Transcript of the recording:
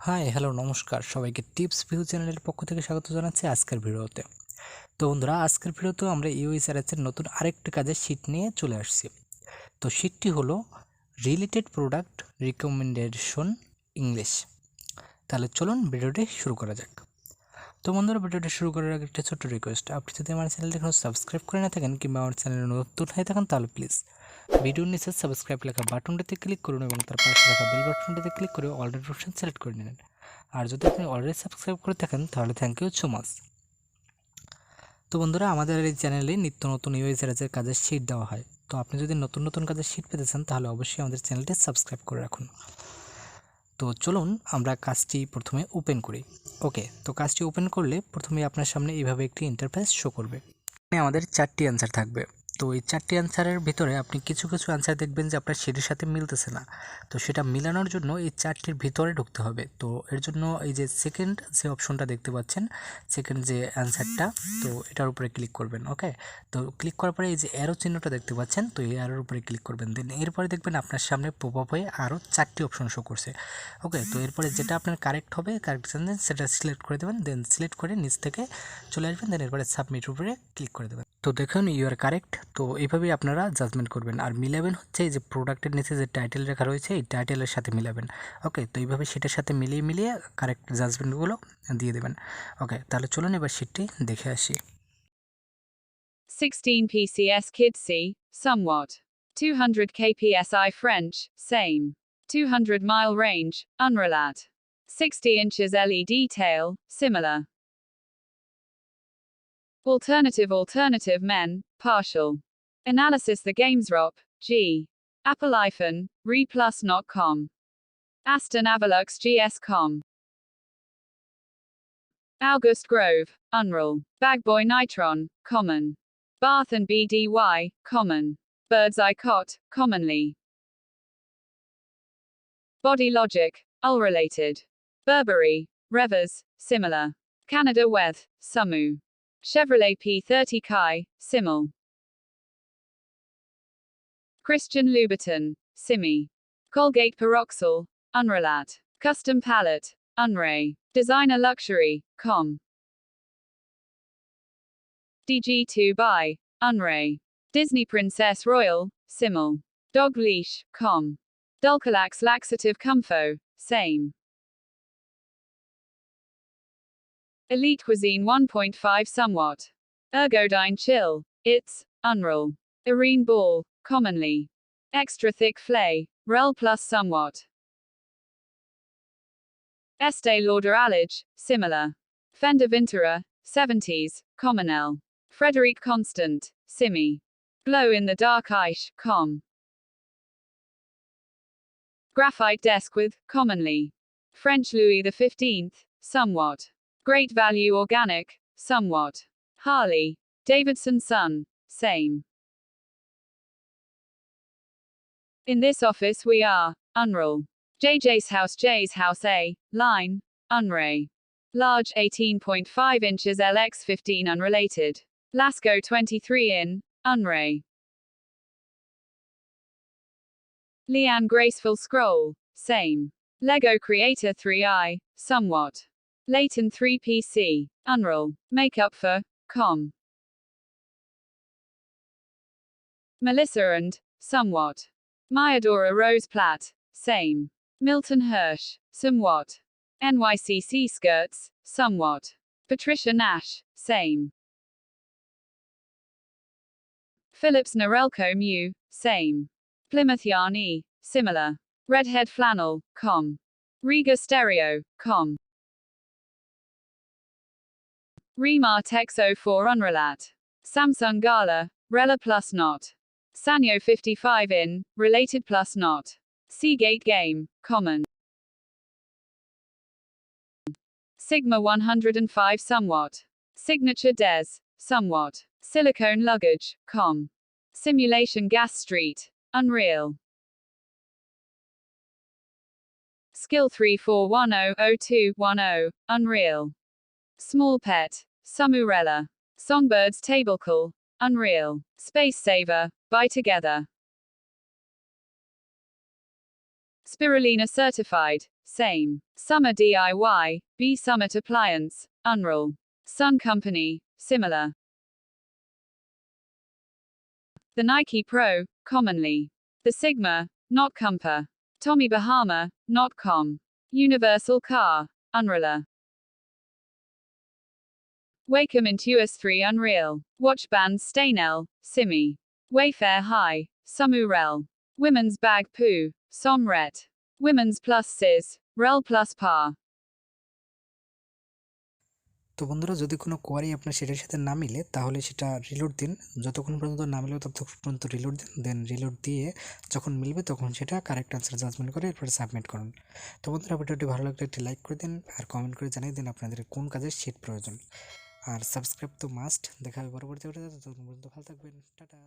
High, hello, নমস্কার সবাইকে। Tips view চ্যানেলের পক্ষ থেকে স্বাগত জানাচ্ছি আজকের ভিডিওতে। তো বন্ধুরা, আজকের ভিডিওতেও আমরা ইউএসআরএস এর নতুন আরেকটি কাজের শীট নিয়ে চলে আসছি। তো শীটটি হলো রিলেটেড প্রোডাক্ট রিকমেন্ডেশন ইংলিশ। তাহলে চলুন ভিডিওটি শুরু করা যাক। তো বন্ধুরা, ভিডিওটি শুরু করার আগে একটা ছোট্ট রিকোয়েস্ট, আপনি যদি আমার চ্যানেলটি এখনও সাবস্ক্রাইব করে না থাকেন কিংবা আমার চ্যানেলে নতুন হয়ে থাকেন তাহলে প্লিজ ভিডিওর নিচে সাবস্ক্রাইব লেখা বাটনটিতে ক্লিক করুন এবং তার পাশে থাকা বেল বাটনটিতে ক্লিক করে অল অপশন সিলেক্ট করে নিন। আর যদি আপনি অলরেডি সাবস্ক্রাইব করে থাকেন তাহলে থ্যাংক ইউ সো মাচ। তো বন্ধুরা, আমাদের এই চ্যানেলে নিত্য নতুন ইউএসআরএসের কাজের শীট দেওয়া হয়। তো আপনি যদি নতুন নতুন কাজের শীট পেতে চান তাহলে অবশ্যই আমাদের চ্যানেলটি সাবস্ক্রাইব করে রাখুন। তো চলুন আমরা কাজটি প্রথমে ওপেন করি। ওকে, তো কাজটি ওপেন করলে প্রথমে আপনার সামনে এইভাবে একটি ইন্টারফেস শো করবে। এখানে আমাদের 4টি অ্যান্সার থাকবে। তো এই 4টি অ্যান্সারের ভিতরে আপনি কিছু কিছু অ্যান্সার দেখবেন যে আপনার সেটির সাথে মিলতেছে না। তো সেটা মিলানোর জন্য এই 4টির ভিতরে ঢুকতে হবে। তো এর জন্য এই যে সেকেন্ড যে অপশনটা দেখতে পাচ্ছেন, সেকেন্ড যে অ্যান্সারটা, তো এটার উপরে ক্লিক করবেন। ওকে, তো ক্লিক করার পরে এই যে অ্যারো চিহ্নটা দেখতে পাচ্ছেন, তো এই অ্যারোর উপরে ক্লিক করবেন। দেন এরপরে দেখবেন আপনার সামনে পপ আপ হয়ে আরও 4টি অপশন শো করছে। ওকে, তো এরপরে যেটা আপনার কারেক্ট হবে, কারেক্ট সেন্টেন্স, সেটা সিলেক্ট করে দেবেন। দেন সিলেক্ট করে নিচ থেকে চলে আসবেন। দেন এরপরে সাবমিটের উপরে ক্লিক করে দেবেন। তো দেখুন, ইউ আর কারেক্ট। তো এইভাবেই আপনারা জাজমেন্ট করবেন। আর মিলাবেন হচ্ছে এই যে প্রোডাক্টের নিচে যে টাইটেল লেখা রয়েছে, এই টাইটেলের সাথে মিলাবেন। ওকে, তো এইভাবে সেটার সাথে মিলিয়ে মিলিয়ে কারেক্ট জাজমেন্টগুলো দিয়ে দেবেন। ওকে, তাহলে চলুন এবার শীটটি দেখে আসি। 16 PCS Kids C, somewhat. 200 kpsi French, same. 200 mile range, unrelat. 60 inches LED tail, similar. Alternative men, partial. Analysis the games ROP, G. Apple iPhone, re plus not com. Aston Avalux GS.com. August Grove, Unreal. Bagboy Nitron, common. Bath and BDY, common. Bird's eye cot, commonly. Body logic, unrelated. Burberry, Revers, similar. Canada Weth, Sumu. Chevrolet P30 Kai, simil. Christian Louboutin, Simi. Colgate Peroxal, Unrelat. Custom Palette, Unray. Designer Luxury, Com. DG2 by, Unray. Disney Princess Royal, Simil. Dog Leash, Com. Dulcolax Laxative Comfo, same. Elite Cuisine 1.5 somewhat. Ergodyne Chill, it's, Unreal. Irene Ball, commonly. Extra thick flay, Rel plus somewhat. Estee Lauder Allage, similar. Fender Vintera, 70s, Commonel. Frederic Constant, Simi. Glow in the Dark Ice, Com. Graphite Desk with, commonly. French Louis XV, somewhat. Great Value Organic, somewhat. Harley. Davidson Sun, same. In this office we are, Unreal. J's House A, line, Unray. Large 18.5 inches LX15 unrelated. Lasco 23 in, Unray. Leanne Graceful Scroll, same. Lego Creator 3i, somewhat. Leighton 3PC, Unreal. Makeup for, Com. Melissa and, somewhat. Mayadora Rose Platt, same. Milton Hirsch, somewhat. NYCC Skirts, somewhat. Patricia Nash, same. Phillips Norelco Mew, same. Plymouth Yarn E, similar. Redhead Flannel, Com. Riga Stereo, Com. Remar Tex 04 Unrelat. Samsung Gala, Rela plus not. Sanyo 55 in, related plus not. Seagate Game, common. Sigma 105 somewhat. Signature Des, somewhat. Silicone Luggage, Com. Simulation Gas Street, Unreal. Skill 34100210, Unreal. Small Pet, Sumurella. Songbirds Table Call, Unreal. Space Saver, Buy Together. Spirulina certified, same. Summer DIY, B Summit appliance, Unreal. Sun Company, similar. The Nike Pro, commonly. The Sigma, not Compa. Tommy Bahama, not Com. Universal Car, Unreal. Wacom Intuos 3 Unreal. Watch bands Stainel, Simi. Wayfair High, Sumurel. Women's Bag Poo, Somret. Women's Plus Sis, Rel Plus Pa. তো বন্ধুরা, যদি কোনো query আপনার সেটার সাথে না মিলে তাহলে সেটা রিলোড দিন। যতক্ষণ পর্যন্ত না মিলবে ততক্ষণ পর্যন্ত রিলোড দিন, দেন রিলোড দিয়ে যখন মিলবে তখন সেটা কারেক্ট আনসার জাজমেন্ট করে এরপরে সাবমিট করুন। তো বন্ধুরা, ভিডিওটি ভালো লাগলে একটি লাইক করে দিন আর কমেন্ট করে জানিয়ে দিন আপনাদের কোন কাজের শিট প্রয়োজন। আর সাবস্ক্রাইব তো মাস্ট। দেখা হবে পরবর্তী ভিডিওতে, ততক্ষণ পর্যন্ত ভালো থাকবেন, টাটা।